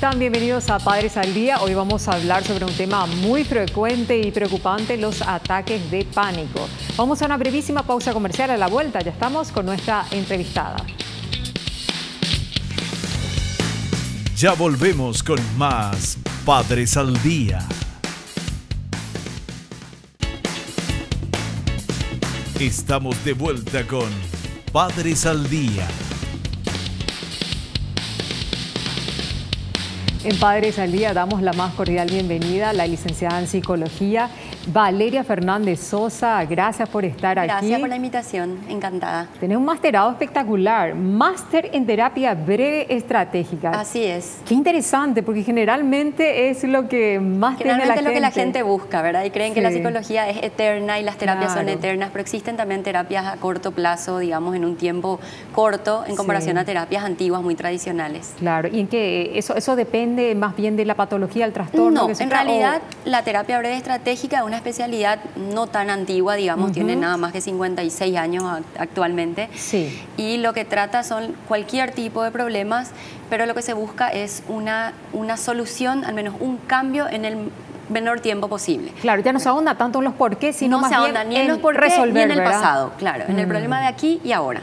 están? Bienvenidos a Padres al Día. Hoy vamos a hablar sobre un tema muy frecuente y preocupante, los ataques de pánico. Vamos a una brevísima pausa comercial. A la vuelta ya estamos con nuestra entrevistada. Ya volvemos con más Padres al Día. Estamos de vuelta con Padres al Día. En Padres al Día damos la más cordial bienvenida a la licenciada en Psicología, Valeria Fernández Sosa. Gracias por estar aquí. Gracias por la invitación, encantada. Tenés un masterado espectacular, máster en terapia breve estratégica. Así es. Qué interesante, porque generalmente es lo que más tiene la gente. Generalmente es lo que la gente busca, ¿verdad? Y creen que la psicología es eterna y las terapias son eternas, pero existen también terapias a corto plazo, digamos, en un tiempo corto, en comparación a terapias antiguas muy tradicionales. Claro, y en que eso depende más bien de la patología, el trastorno. No, en realidad la terapia breve estratégica es una especialidad no tan antigua, digamos, tiene nada más que 56 años actualmente. Sí. Y lo que trata son cualquier tipo de problemas, pero lo que se busca es una solución, al menos un cambio en el menor tiempo posible. Claro, ya no se ahonda tanto en los porqués, sino más bien ni en los porqués resolver, ni en el ¿verdad? Pasado, claro, en el problema de aquí y ahora.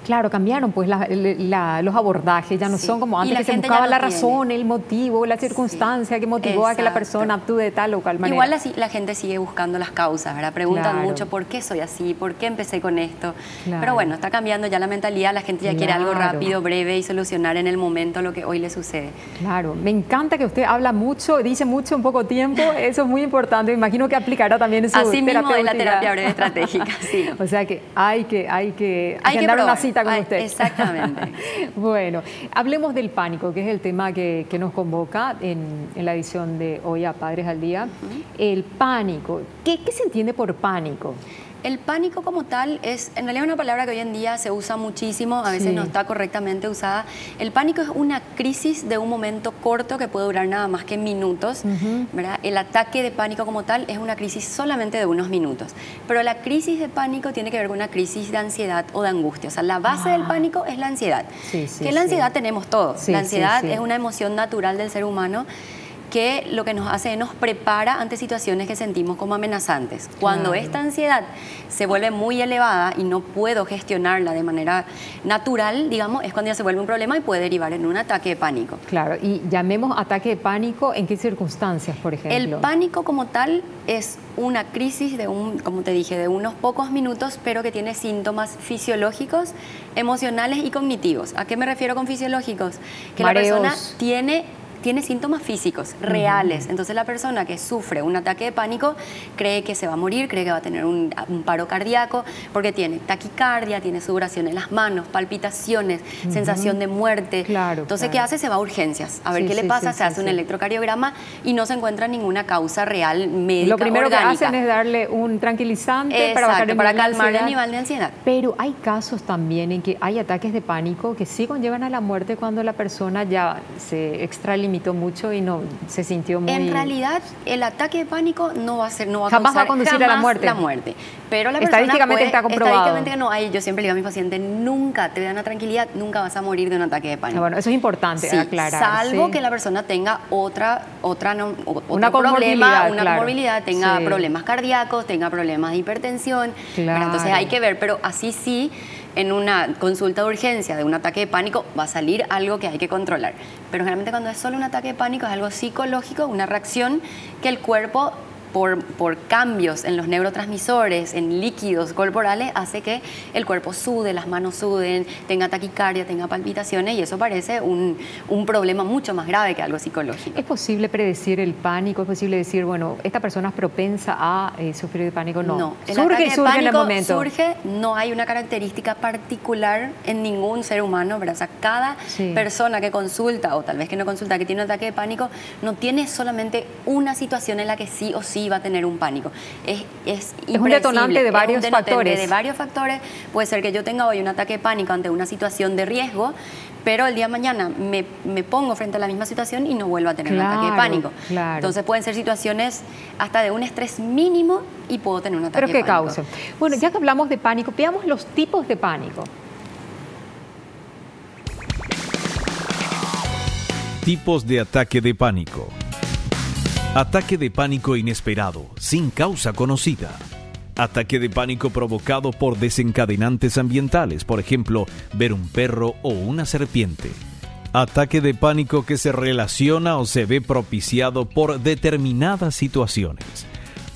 Claro, cambiaron pues los abordajes, ya no son como antes que se buscaba la razón, el motivo, la circunstancia que motivó a que la persona actúe de tal o cual manera. Igual la gente sigue buscando las causas, ¿verdad? Preguntan mucho por qué soy así, por qué empecé con esto. Pero bueno, está cambiando ya la mentalidad, la gente ya quiere algo rápido, breve y solucionar en el momento lo que hoy le sucede. Claro, me encanta que usted habla mucho, dice mucho en poco tiempo, eso es muy importante, me imagino que aplicará también en su terapia. Así mismo es la terapia breve estratégica, sí. O sea que hay que agendar una cita con usted. Exactamente. Bueno, hablemos del pánico, que es el tema que nos convoca en la edición de hoy a Padres al Día. El pánico, ¿qué se entiende por pánico? El pánico como tal es, en realidad, una palabra que hoy en día se usa muchísimo, a veces no está correctamente usada. El pánico es una crisis de un momento corto que puede durar nada más que minutos, ¿verdad? El ataque de pánico como tal es una crisis solamente de unos minutos. Pero la crisis de pánico tiene que ver con una crisis de ansiedad o de angustia. O sea, la base del pánico es la ansiedad. Que la ansiedad tenemos todos. La ansiedad es una emoción natural del ser humano que lo que nos hace nos prepara ante situaciones que sentimos como amenazantes. Cuando esta ansiedad se vuelve muy elevada y no puedo gestionarla de manera natural, digamos, es cuando ya se vuelve un problema y puede derivar en un ataque de pánico. Claro, y llamemos ataque de pánico, ¿en qué circunstancias, por ejemplo? El pánico como tal es una crisis de como te dije, de unos pocos minutos, pero que tiene síntomas fisiológicos, emocionales y cognitivos. ¿A qué me refiero con fisiológicos? Que Mareos. La persona tiene síntomas físicos reales. Entonces la persona que sufre un ataque de pánico cree que se va a morir, cree que va a tener un paro cardíaco, porque tiene taquicardia, tiene sudoración en las manos, palpitaciones, sensación de muerte. Entonces, ¿qué hace? Se va a urgencias. A ver qué le pasa, se hace un electrocardiograma y no se encuentra ninguna causa real médica. Lo primero orgánica que hacen es darle un tranquilizante para calmar el nivel de ansiedad. Pero hay casos también en que hay ataques de pánico que sí conllevan a la muerte cuando la persona ya se extralimitó mucho y no se sintió muy... En realidad, el ataque de pánico no va a jamás va a conducir a la muerte. Pero la estadísticamente está comprobado. Estadísticamente no hay. Yo siempre le digo a mis pacientes, nunca te dan una tranquilidad, nunca vas a morir de un ataque de pánico. Bueno, eso es importante aclarar. Salvo que la persona tenga otro una problema, una comorbilidad, tenga problemas cardíacos, tenga problemas de hipertensión. Entonces hay que ver, pero así sí, en una consulta de urgencia de un ataque de pánico va a salir algo que hay que controlar. Pero generalmente cuando es solo un ataque de pánico es algo psicológico, una reacción que el cuerpo, por cambios en los neurotransmisores, en líquidos corporales, hace que el cuerpo sude, las manos suden, tenga taquicardia, tenga palpitaciones, y eso parece un problema mucho más grave que algo psicológico. ¿Es posible predecir el pánico? ¿Es posible decir, bueno, esta persona es propensa a sufrir de pánico? No. Surge en el momento. Surge, no hay una característica particular en ningún ser humano, ¿verdad? O sea, cada persona que consulta, o tal vez que no consulta, que tiene un ataque de pánico, no tiene solamente una situación en la que sí o sí va a tener un pánico. Es un detonante de varios factores. De varios factores. Puede ser que yo tenga hoy un ataque de pánico ante una situación de riesgo, pero el día de mañana me pongo frente a la misma situación y no vuelvo a tener un ataque de pánico. Entonces pueden ser situaciones hasta de un estrés mínimo y puedo tener un ataque de pánico. ¿Pero qué causa? Bueno, ya que hablamos de pánico, veamos los tipos de pánico. Tipos de ataque de pánico. Ataque de pánico inesperado, sin causa conocida. Ataque de pánico provocado por desencadenantes ambientales, por ejemplo, ver un perro o una serpiente. Ataque de pánico que se relaciona o se ve propiciado por determinadas situaciones.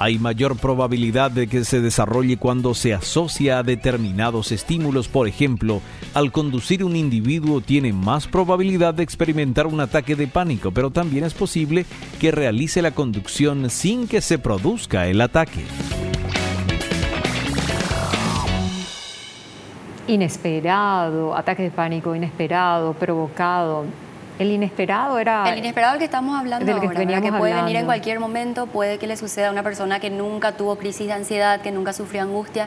Hay mayor probabilidad de que se desarrolle cuando se asocia a determinados estímulos. Por ejemplo, al conducir un individuo tiene más probabilidad de experimentar un ataque de pánico, pero también es posible que realice la conducción sin que se produzca el ataque. Inesperado, ataque de pánico inesperado, provocado. El inesperado era... El inesperado del que estamos hablando ahora, que puede venir en hablando. cualquier momento, puede que le suceda a una persona que nunca tuvo crisis de ansiedad, que nunca sufrió angustia.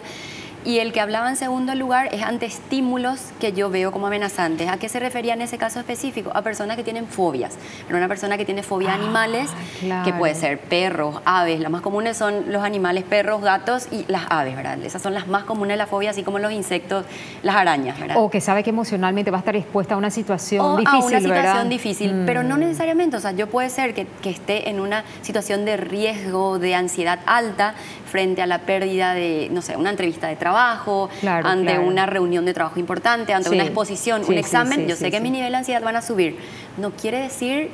Y el que hablaba en segundo lugar es ante estímulos que yo veo como amenazantes. ¿A qué se refería en ese caso específico? A personas que tienen fobias. Pero una persona que tiene fobia a animales, claro. que puede ser perros, aves. Las más comunes son los animales, perros, gatos y las aves, ¿verdad? Esas son las más comunes de la fobia, así como los insectos, las arañas, ¿verdad? O que sabe que emocionalmente va a estar expuesta a una situación o difícil, a una situación ¿verdad? difícil, pero no necesariamente. O sea, yo puede ser que esté en una situación de riesgo, de ansiedad alta, frente a la pérdida de, no sé, una entrevista de trabajo, claro, ante claro. una reunión de trabajo importante, ante una exposición, un examen. Yo sé que mis niveles de ansiedad van a subir. No quiere decir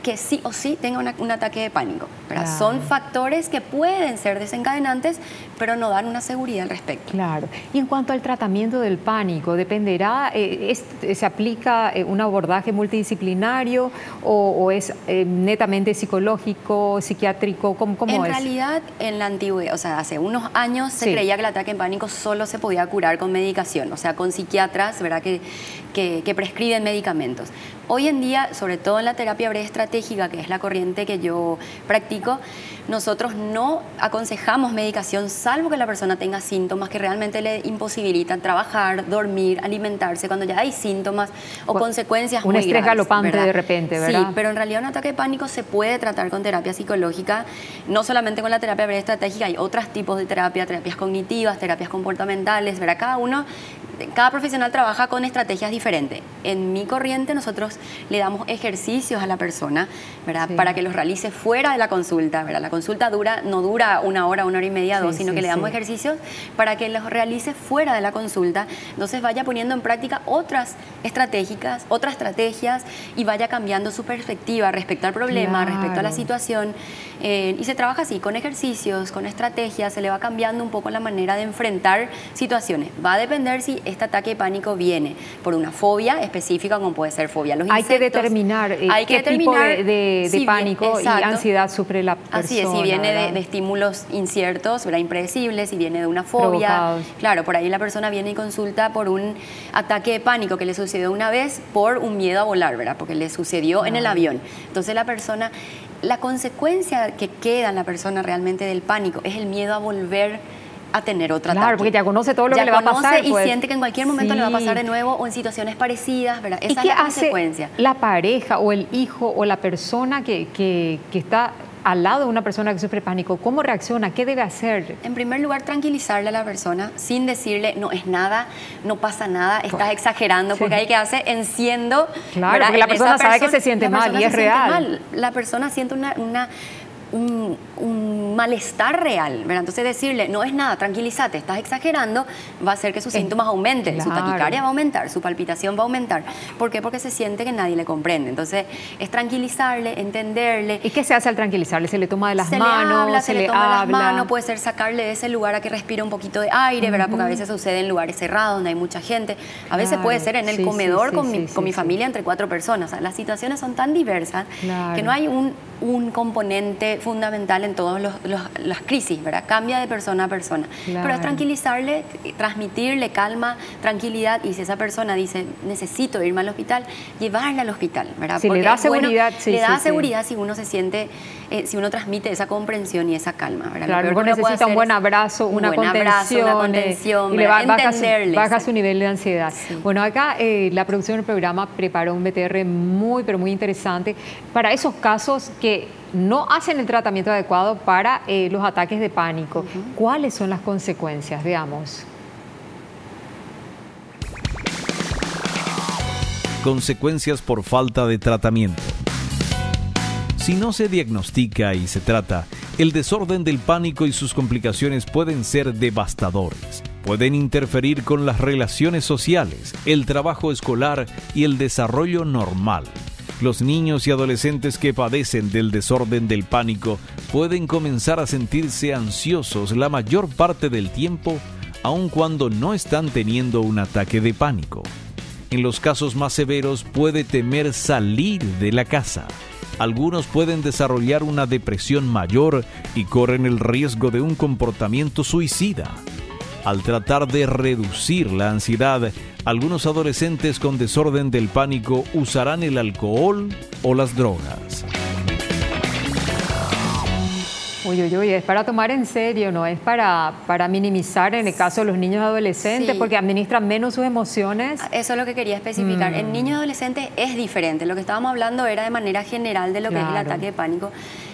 que sí o sí tenga un ataque de pánico. Claro. Son factores que pueden ser desencadenantes, pero no dan una seguridad al respecto. Claro. Y en cuanto al tratamiento del pánico, ¿dependerá, se aplica un abordaje multidisciplinario o es netamente psicológico, psiquiátrico? ¿Cómo es? En realidad, en la antigüedad, o sea, hace unos años se creía que el ataque de pánico solo se podía curar con medicación, o sea, con psiquiatras, ¿verdad?, que prescriben medicamentos. Hoy en día, sobre todo en la terapia breve estratégica, que es la corriente que yo practico, nosotros no aconsejamos medicación salvo que la persona tenga síntomas que realmente le imposibilitan trabajar, dormir, alimentarse, cuando ya hay síntomas o consecuencias muy graves. Un estrés galopante, ¿verdad?, de repente, ¿verdad? Sí, pero en realidad un ataque de pánico se puede tratar con terapia psicológica, no solamente con la terapia breve estratégica, hay otros tipos de terapia, terapias cognitivas, terapias comportamentales, ¿verdad? Cada profesional trabaja con estrategias diferentes. En mi corriente nosotros le damos ejercicios a la persona, ¿verdad?, para que los realice fuera de la consulta, ¿verdad? La consulta no dura una hora y media, dos, sino que le damos ejercicios para que los realice fuera de la consulta. Entonces vaya poniendo en práctica otras estrategias y vaya cambiando su perspectiva respecto al problema, respecto a la situación. Y se trabaja así, con ejercicios, con estrategias, se le va cambiando un poco la manera de enfrentar situaciones. Va a depender si este ataque de pánico viene por una fobia específica, como puede ser fobia a los insectos. Hay que determinar qué tipo de pánico y ansiedad sufre la persona. Así es, si viene de estímulos inciertos, ¿verdad?, impredecibles, si viene de una fobia. Provocados. Claro, por ahí la persona viene y consulta por un ataque de pánico que le sucedió una vez por un miedo a volar, ¿verdad?, porque le sucedió en el avión. Entonces la consecuencia que queda en la persona realmente del pánico es el miedo a volver a tener otra ataque. Claro, porque ya conoce todo lo que le va a pasar. Y siente que en cualquier momento le va a pasar de nuevo o en situaciones parecidas, ¿verdad? Esa es la consecuencia. La pareja o el hijo o la persona que está al lado de una persona que sufre pánico? ¿Cómo reacciona? ¿Qué debe hacer? En primer lugar, tranquilizarle a la persona sin decirle, no es nada, no pasa nada, estás exagerando, porque ahí que hace, enciendo. Claro, ¿verdad?, porque la persona sabe que se siente mal y es real. La persona siente un malestar real, ¿verdad? Entonces decirle, no es nada, tranquilízate, estás exagerando, va a hacer que sus síntomas aumenten, su taquicardia va a aumentar, su palpitación va a aumentar. ¿Por qué? Porque se siente que nadie le comprende. Entonces es tranquilizarle, entenderle. ¿Y qué se hace al tranquilizarle? ¿Se le toma de las manos? Se le toma de las manos, puede ser sacarle de ese lugar a que respire un poquito de aire, ¿verdad? Porque a veces sucede en lugares cerrados donde hay mucha gente. A veces puede ser en el comedor con mi familia entre 4 personas. O sea, las situaciones son tan diversas que no hay un componente fundamental en todas las crisis, ¿verdad? Cambia de persona a persona. Pero es tranquilizarle, transmitirle calma, tranquilidad, y si esa persona dice, necesito irme al hospital, llevarla al hospital, ¿verdad? Si le da seguridad. Le da seguridad si uno se siente, si uno transmite esa comprensión y esa calma, ¿verdad? Claro, luego necesita un buen abrazo, una contención, y le baja su nivel de ansiedad. Sí. Bueno, acá la producción del programa preparó un BTR muy, pero muy interesante para esos casos que no hacen el tratamiento adecuado para los ataques de pánico. ¿Cuáles son las consecuencias? Veamos. Consecuencias por falta de tratamiento. Si no se diagnostica y se trata, el desorden del pánico y sus complicaciones pueden ser devastadores. Pueden interferir con las relaciones sociales, el trabajo escolar y el desarrollo normal. Los niños y adolescentes que padecen del desorden del pánico pueden comenzar a sentirse ansiosos la mayor parte del tiempo, aun cuando no están teniendo un ataque de pánico. En los casos más severos puede temer salir de la casa. Algunos pueden desarrollar una depresión mayor y corren el riesgo de un comportamiento suicida. Al tratar de reducir la ansiedad, algunos adolescentes con desorden del pánico usarán el alcohol o las drogas. Uy, es para tomar en serio, no es para minimizar en el caso de los niños y adolescentes, sí, porque administran menos sus emociones. Eso es lo que quería especificar. En niños y adolescentes es diferente. Lo que estábamos hablando era de manera general de lo que es el ataque de pánico.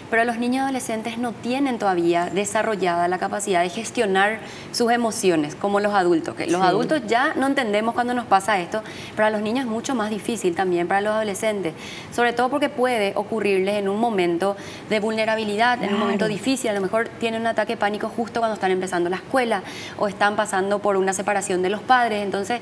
Pero los niños y adolescentes no tienen todavía desarrollada la capacidad de gestionar sus emociones como los adultos. Que los adultos ya no entendemos cuando nos pasa esto, pero a los niños es mucho más difícil también para los adolescentes. Sobre todo porque puede ocurrirles en un momento de vulnerabilidad, en un momento difícil. A lo mejor tienen un ataque de pánico justo cuando están empezando la escuela o están pasando por una separación de los padres. Entonces,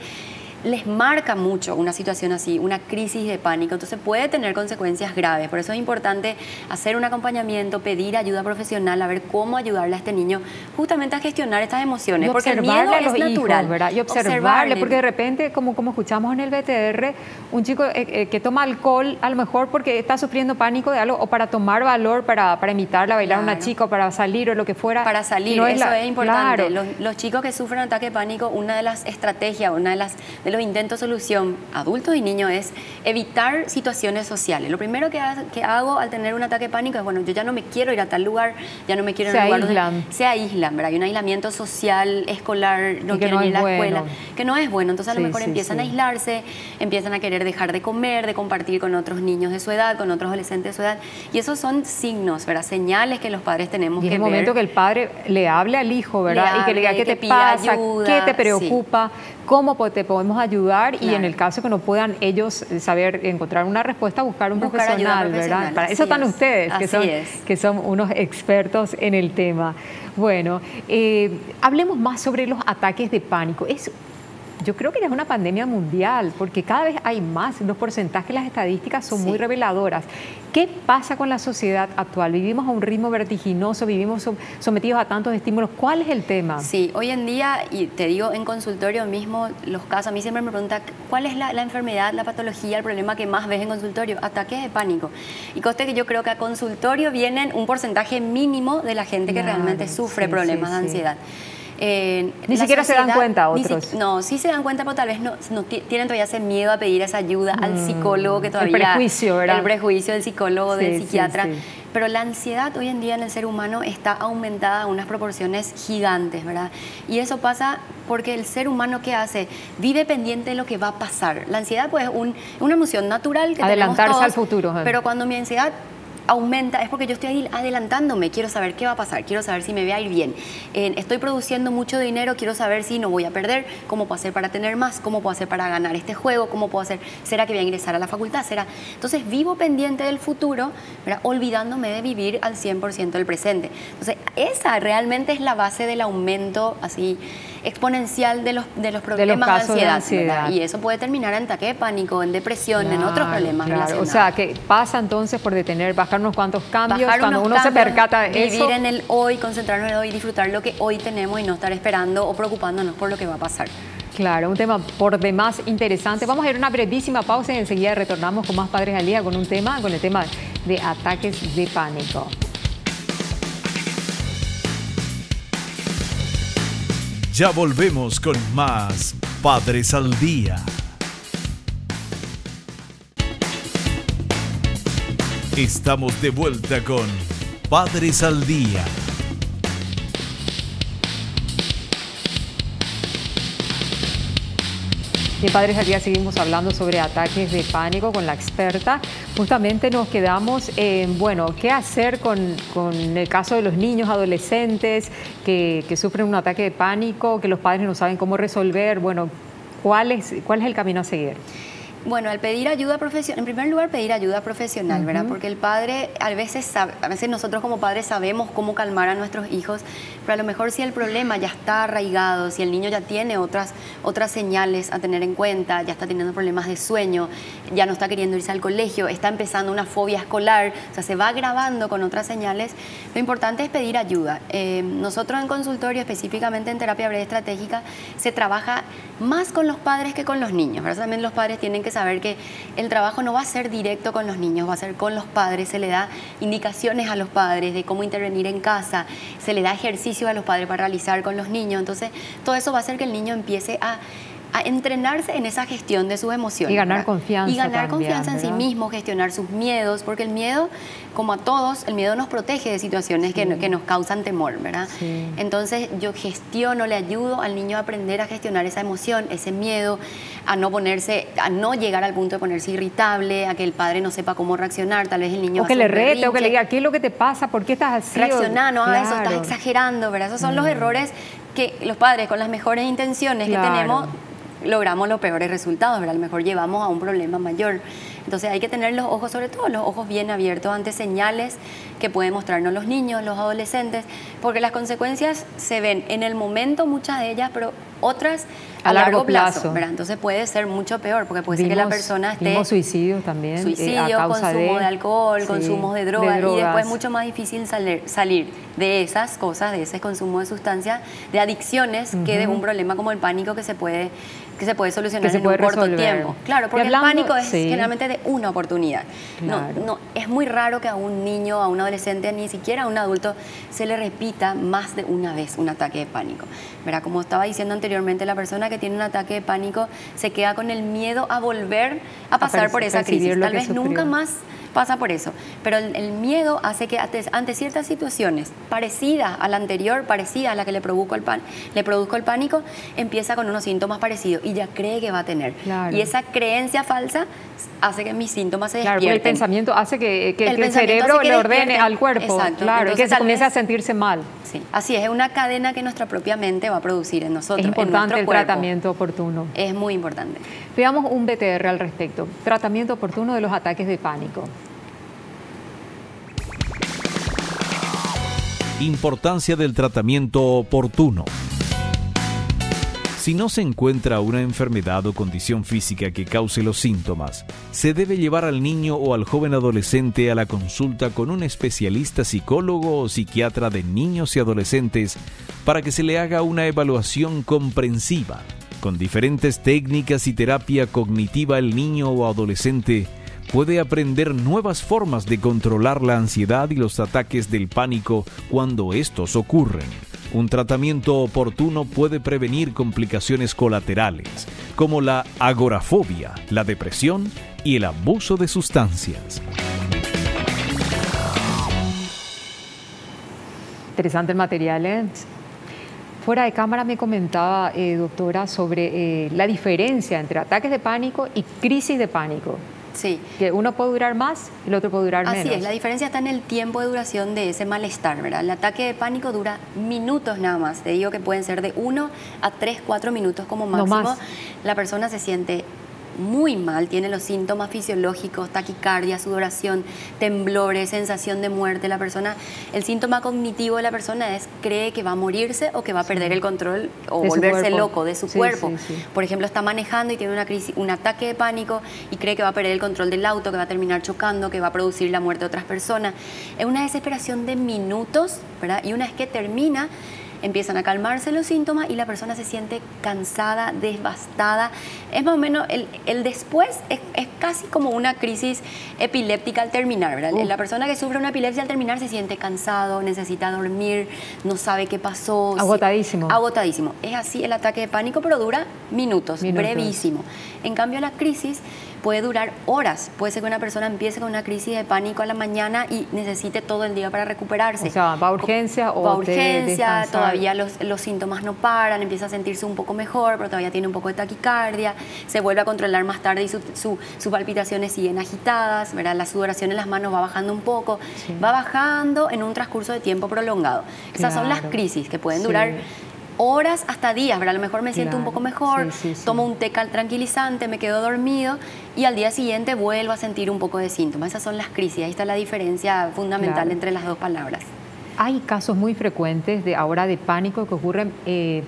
les marca mucho una situación así, una crisis de pánico, entonces puede tener consecuencias graves. Por eso es importante hacer un acompañamiento, pedir ayuda profesional, a ver cómo ayudarle a este niño justamente a gestionar estas emociones, y porque el miedo es natural. Hijos, ¿verdad? Y observarle, porque de repente, como escuchamos en el BTR, un chico que toma alcohol, a lo mejor porque está sufriendo pánico de algo, o para tomar valor, para imitarla, bailar a una chica, o para salir, o lo que fuera. Para salir, no eso es importante. Claro. Los chicos que sufren ataque de pánico, una de las estrategias, de los intentos de solución, adultos y niños, es evitar situaciones sociales. Lo primero que hago al tener un ataque de pánico es, bueno, yo ya no me quiero ir a tal lugar, ya no me quiero ir a un lugar donde se aíslan, ¿verdad? Hay un aislamiento social, escolar, no quieren ir a la escuela, que no es bueno. Entonces a lo mejor empiezan a aislarse, empiezan a querer dejar de comer, de compartir con otros niños de su edad, con otros adolescentes de su edad. Y esos son signos, ¿verdad? Señales que los padres tenemos que ver. Y es el momento que el padre le hable al hijo, ¿verdad? Y que le diga qué te pasa, ayuda, qué te preocupa, cómo te podemos ayudar, y en el caso que no puedan ellos saber encontrar una respuesta, buscar un profesional, ¿verdad? Para eso están ustedes, que son unos expertos en el tema. Bueno, hablemos más sobre los ataques de pánico. Yo creo que ya es una pandemia mundial, porque cada vez hay más. Los porcentajes, las estadísticas son muy reveladoras. ¿Qué pasa con la sociedad actual? Vivimos a un ritmo vertiginoso, vivimos sometidos a tantos estímulos. ¿Cuál es el tema? Sí, hoy en día, y te digo, en consultorio mismo, los casos, a mí siempre me preguntan, ¿cuál es la enfermedad, la patología, el problema que más ves en consultorio? Ataques de pánico. Y conste que yo creo que a consultorio vienen un porcentaje mínimo de la gente que realmente sufre problemas de ansiedad. Ni siquiera se dan cuenta otros. No, sí se dan cuenta, pero tal vez no tienen todavía ese miedo a pedir esa ayuda al psicólogo, que todavía... El prejuicio, ¿verdad? El prejuicio del psicólogo, del psiquiatra. Pero la ansiedad hoy en día en el ser humano está aumentada a unas proporciones gigantes, ¿verdad? Y eso pasa porque el ser humano, ¿qué hace? Vive pendiente de lo que va a pasar. La ansiedad, pues, es una emoción natural que adelantarse tenemos todos, al futuro. Pero cuando mi ansiedad aumenta, es porque yo estoy adelantándome, quiero saber qué va a pasar, quiero saber si me va a ir bien, estoy produciendo mucho dinero, quiero saber si no voy a perder, cómo puedo hacer para tener más, cómo puedo hacer para ganar este juego, cómo puedo hacer, ¿será que voy a ingresar a la facultad? ¿Será? Entonces vivo pendiente del futuro, ¿verdad? Olvidándome de vivir al 100% del presente. Entonces esa realmente es la base del aumento así exponencial de los problemas de ansiedad. Y eso puede terminar en ataque de pánico, en depresión, en otros problemas relacionados. O sea, que pasa entonces por bajar unos cuantos cambios, cuando uno se percata de eso. Vivir en el hoy, concentrarnos en el hoy, disfrutar lo que hoy tenemos y no estar esperando o preocupándonos por lo que va a pasar. Claro, un tema por demás interesante. Vamos a ir a una brevísima pausa y enseguida retornamos con más Padres al Día con el tema de ataques de pánico. Ya volvemos con más Padres al Día. Estamos de vuelta con Padres al Día. En Padres al Día seguimos hablando sobre ataques de pánico con la experta. Justamente nos quedamos en, ¿qué hacer con el caso de los niños, adolescentes que sufren un ataque de pánico, que los padres no saben cómo resolver? Bueno, ¿cuál es el camino a seguir? Bueno, al pedir ayuda profesional, en primer lugar pedir ayuda profesional, ¿verdad? Porque el padre a veces nosotros como padres sabemos cómo calmar a nuestros hijos, pero a lo mejor si el problema ya está arraigado, si el niño ya tiene otras señales a tener en cuenta, ya está teniendo problemas de sueño, ya no está queriendo irse al colegio, está empezando una fobia escolar, o sea, se va agravando con otras señales, lo importante es pedir ayuda. Nosotros en consultorio, específicamente en terapia breve estratégica, se trabaja más con los padres que con los niños. Por eso también los padres tienen que saber que el trabajo no va a ser directo con los niños, va a ser con los padres, se le da indicaciones a los padres de cómo intervenir en casa, se le da ejercicios a los padres para realizar con los niños, entonces todo eso va a hacer que el niño empiece a entrenarse en esa gestión de sus emociones. Y ganar confianza. Y ganar también, confianza en sí mismo, gestionar sus miedos, porque el miedo, como a todos, el miedo nos protege de situaciones que nos causan temor, ¿verdad? Sí. Entonces yo gestiono, le ayudo al niño a aprender a gestionar esa emoción, ese miedo, a no llegar al punto de ponerse irritable, a que el padre no sepa cómo reaccionar, tal vez el niño o que le rete, o que le diga, ¿qué es lo que te pasa? ¿Por qué estás así? Reaccionar, no hagas eso, Claro. estás exagerando, ¿verdad? Esos son los errores que los padres, con las mejores intenciones que tenemos, logramos los peores resultados, ¿verdad? A lo mejor llevamos a un problema mayor. Entonces hay que tener los ojos, sobre todo los ojos bien abiertos ante señales que pueden mostrarnos los niños, los adolescentes, porque las consecuencias se ven en el momento, muchas de ellas, pero otras a largo plazo, ¿verdad? Entonces puede ser mucho peor, porque puede ser que la persona esté... suicidios también. Suicidio, consumo de alcohol, consumos de drogas, y después es mucho más difícil salir de esas cosas, de ese consumo de sustancias, de adicciones, que de un problema como el pánico que se puede solucionar en un corto tiempo. Claro, porque el pánico es generalmente de una oportunidad. Claro. No, es muy raro que a un niño, a un adolescente, ni siquiera a un adulto, se le repita más de una vez un ataque de pánico. ¿Verdad? Como estaba diciendo anteriormente, la persona que tiene un ataque de pánico se queda con el miedo a volver a pasar por esa crisis. Tal vez nunca más pasa por eso, pero el miedo hace que ante ciertas situaciones parecidas a la anterior, parecidas a la que le produjo el pánico, empieza con unos síntomas parecidos y ya cree que va a tener. Claro. Y esa creencia falsa hace que mis síntomas se despierten. Claro, el pensamiento hace que el cerebro le ordene al cuerpo. Exacto. Claro, que se comience a sentirse mal. Sí, así es una cadena que nuestra propia mente va a producir en nosotros. Es importante en el cuerpo. Tratamiento oportuno. Es muy importante. Veamos un BTR al respecto. Tratamiento oportuno de los ataques de pánico. Importancia del tratamiento oportuno. Si no se encuentra una enfermedad o condición física que cause los síntomas, se debe llevar al niño o al joven adolescente a la consulta con un especialista psicólogo o psiquiatra de niños y adolescentes para que se le haga una evaluación comprensiva. Con diferentes técnicas y terapia cognitiva, el niño o adolescente puede aprender nuevas formas de controlar la ansiedad y los ataques del pánico cuando estos ocurren. Un tratamiento oportuno puede prevenir complicaciones colaterales, como la agorafobia, la depresión y el abuso de sustancias. Interesante el material, ¿eh? Fuera de cámara me comentaba, doctora, sobre la diferencia entre ataques de pánico y crisis de pánico. Sí. Que uno puede durar más y el otro puede durar menos. Así es, la diferencia está en el tiempo de duración de ese malestar, ¿verdad? El ataque de pánico dura minutos nada más. Te digo que pueden ser de 1 a 3, 4 minutos como máximo. No más. La persona se siente muy mal, tiene los síntomas fisiológicos, taquicardia, sudoración, temblores, sensación de muerte. La persona, el síntoma cognitivo de la persona cree que va a morirse o que va a perder el control o volverse loco de su cuerpo. Por ejemplo, está manejando y tiene una crisis, un ataque de pánico y cree que va a perder el control del auto, que va a terminar chocando, que va a producir la muerte de otras personas. Es una desesperación de minutos, ¿verdad? Y una vez que termina, empiezan a calmarse los síntomas y la persona se siente cansada, devastada. Es más o menos, el después es casi como una crisis epiléptica al terminar, ¿verdad? La persona que sufre una epilepsia al terminar se siente cansado, necesita dormir, no sabe qué pasó. Agotadísimo. Agotadísimo. Es así el ataque de pánico, pero dura minutos, brevísimo. En cambio, la crisis puede durar horas. Puede ser que una persona empiece con una crisis de pánico a la mañana y necesite todo el día para recuperarse. O sea, va a urgencia o va a urgencia, todavía los síntomas no paran, empieza a sentirse un poco mejor, pero todavía tiene un poco de taquicardia, se vuelve a controlar más tarde y sus palpitaciones siguen agitadas, ¿verdad? La sudoración en las manos va bajando un poco, va bajando en un transcurso de tiempo prolongado. Esas son las crisis que pueden durar horas hasta días, ¿verdad? A lo mejor me siento un poco mejor, sí. tomo un té tranquilizante, me quedo dormido y al día siguiente vuelvo a sentir un poco de síntomas. Esas son las crisis, ahí está la diferencia fundamental entre las dos palabras. Hay casos muy frecuentes ahora de pánico que ocurren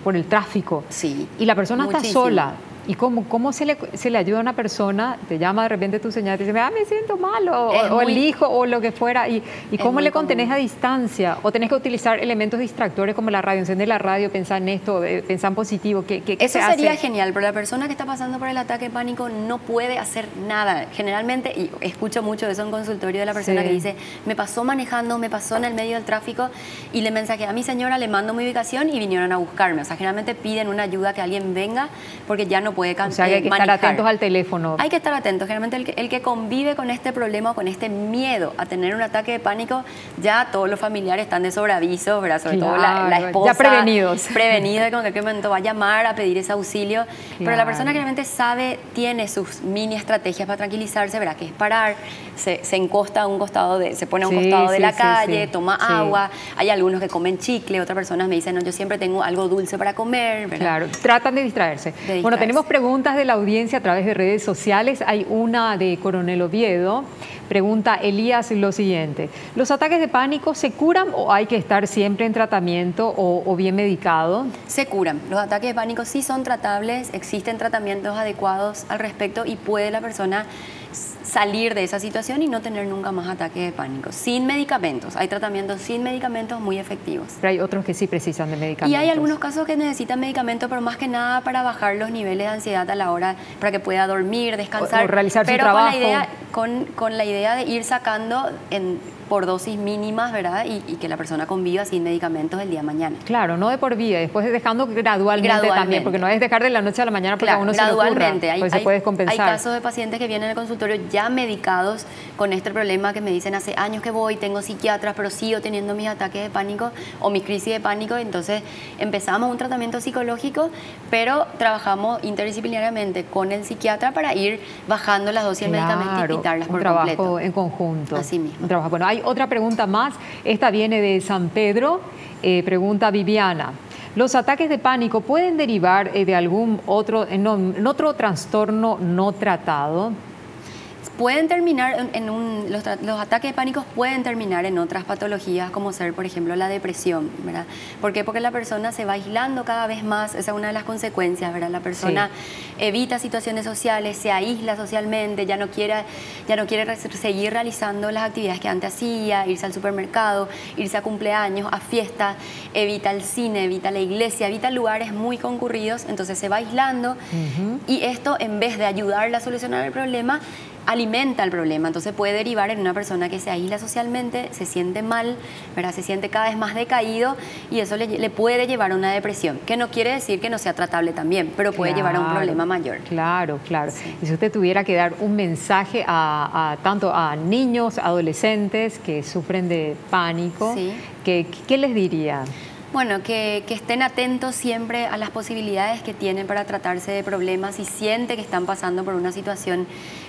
por el tráfico. Sí. Y la persona muchísimo. está sola. ¿Y cómo se le ayuda a una persona? Te llama de repente tu señora y te dice, me siento mal, o el hijo, o lo que fuera. ¿Y cómo le contenés a distancia? ¿O tenés que utilizar elementos distractores como la radio? Encender la radio, pensar en esto, pensar en positivo. Eso sería genial, pero la persona que está pasando por el ataque de pánico no puede hacer nada. Generalmente, y escucho mucho eso en consultorio de la persona que dice, me pasó manejando, me pasó en el medio del tráfico, y le mensajé a mi señora, le mando mi ubicación y vinieron a buscarme. O sea, generalmente piden una ayuda, que alguien venga, porque ya no puede o sea, hay que manejar. estar atentos al teléfono. Hay que estar atentos. Generalmente el que convive con este problema o con este miedo a tener un ataque de pánico, ya todos los familiares están de sobreaviso, ¿verdad? Sobre todo la esposa. Ya prevenidos. Prevenidos de con qué momento va a llamar a pedir ese auxilio. Pero la persona que realmente sabe, tiene sus mini estrategias para tranquilizarse, ¿verdad? Que es parar, se encosta a un costado, se pone a un costado de la calle, toma agua. Hay algunos que comen chicle, otras personas me dicen, no, yo siempre tengo algo dulce para comer, ¿verdad? Claro, tratan de distraerse. Bueno, tenemos preguntas de la audiencia a través de redes sociales. Hay una de Coronel Oviedo. Pregunta Elías lo siguiente: ¿los ataques de pánico se curan o hay que estar siempre en tratamiento o bien medicado? Se curan. Los ataques de pánico sí son tratables, existen tratamientos adecuados al respecto y puede la persona salir de esa situación y no tener nunca más ataques de pánico. Sin medicamentos. Hay tratamientos sin medicamentos muy efectivos. Pero hay otros que sí precisan de medicamentos. Y hay algunos casos que necesitan medicamentos, pero más que nada para bajar los niveles de ansiedad a la hora, para que pueda dormir, descansar. O realizar su trabajo. Pero con la idea de ir sacando por dosis mínimas, ¿verdad? Y que la persona conviva sin medicamentos el día de mañana. Claro, no de por vida, después dejando gradualmente también, porque no es dejar de la noche a la mañana porque a uno se le ocurra, pues se puede descompensar. Hay casos de pacientes que vienen al consultorio ya medicados con este problema, que me dicen hace años que voy, tengo psiquiatras, pero sigo teniendo mis ataques de pánico o mis crisis de pánico. Entonces empezamos un tratamiento psicológico, pero trabajamos interdisciplinariamente con el psiquiatra para ir bajando las dosis del medicamento y quitarlas por completo. Un trabajo en conjunto. Así mismo. Un trabajo. Bueno, hay otra pregunta más. Esta viene de San Pedro. Pregunta Viviana: ¿los ataques de pánico pueden derivar de algún otro, en otro trastorno no tratado? Pueden terminar los ataques de pánico pueden terminar en otras patologías, como ser, por ejemplo, la depresión, ¿verdad? ¿Por qué? Porque la persona se va aislando cada vez más. Esa es una de las consecuencias, ¿verdad? La persona evita situaciones sociales, se aísla socialmente, ya no quiere seguir realizando las actividades que antes hacía, irse al supermercado, irse a cumpleaños, a fiestas, evita el cine, evita la iglesia, evita lugares muy concurridos, entonces se va aislando y esto, en vez de ayudarle a solucionar el problema, alimenta el problema. Entonces puede derivar en una persona que se aísla socialmente, se siente mal, ¿verdad? Se siente cada vez más decaído y eso le puede llevar a una depresión, que no quiere decir que no sea tratable también, pero puede llevar a un problema mayor. Claro. Y si usted tuviera que dar un mensaje tanto a niños, adolescentes que sufren de pánico, ¿qué les diría? Bueno, que estén atentos siempre a las posibilidades que tienen para tratarse de problemas. Si siente que están pasando por una situación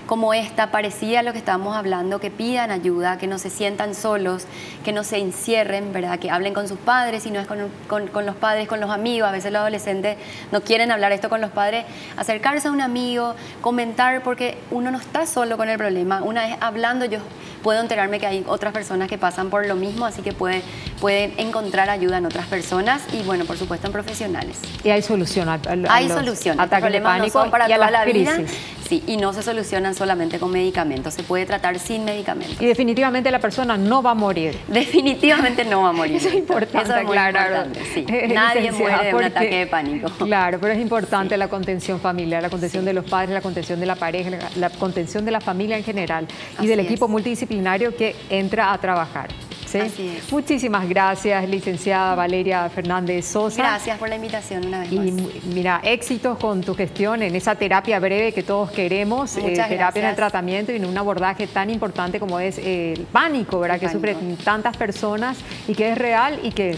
como esta, parecida a lo que estábamos hablando, que pidan ayuda, que no se sientan solos, que no se encierren, ¿verdad? Que hablen con sus padres, si no es con los padres, con los amigos. A veces los adolescentes no quieren hablar esto con los padres. Acercarse a un amigo, comentar, porque uno no está solo con el problema. Una vez hablando, yo puedo enterarme que hay otras personas que pasan por lo mismo, así que pueden encontrar ayuda en otras personas y, bueno, por supuesto, en profesionales. Y hay solución hay solución. Ataques de pánico no son para y a toda las la vida. crisis. Sí, y no se solucionan solamente con medicamentos, se puede tratar sin medicamentos. Y definitivamente la persona no va a morir. Definitivamente no va a morir. Eso es importante, eso es muy importante, sí. Nadie muere de un ataque de pánico. Claro, pero es importante la contención familiar, la contención de los padres, la contención de la pareja, la contención de la familia en general y del equipo multidisciplinario que entra a trabajar. ¿Sí? Así es. Muchísimas gracias, licenciada Valeria Fernández Sosa. Gracias por la invitación una vez más. Y mira, éxitos con tu gestión en esa terapia breve que todos queremos, terapia en el tratamiento y en un abordaje tan importante como es el pánico, ¿verdad? Que sufren tantas personas y que es real y que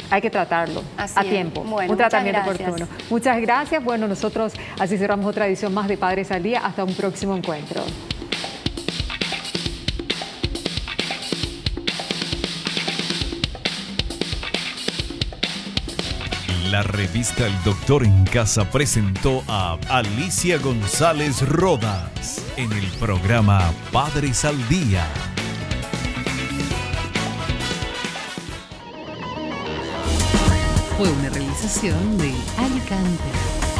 hay que tratarlo a tiempo, un tratamiento oportuno. Muchas gracias. Bueno, nosotros así cerramos otra edición más de Padres al Día. Hasta un próximo encuentro. La revista El Doctor en Casa presentó a Alicia González Rodas en el programa Padres al Día. Fue una realización de Alicante.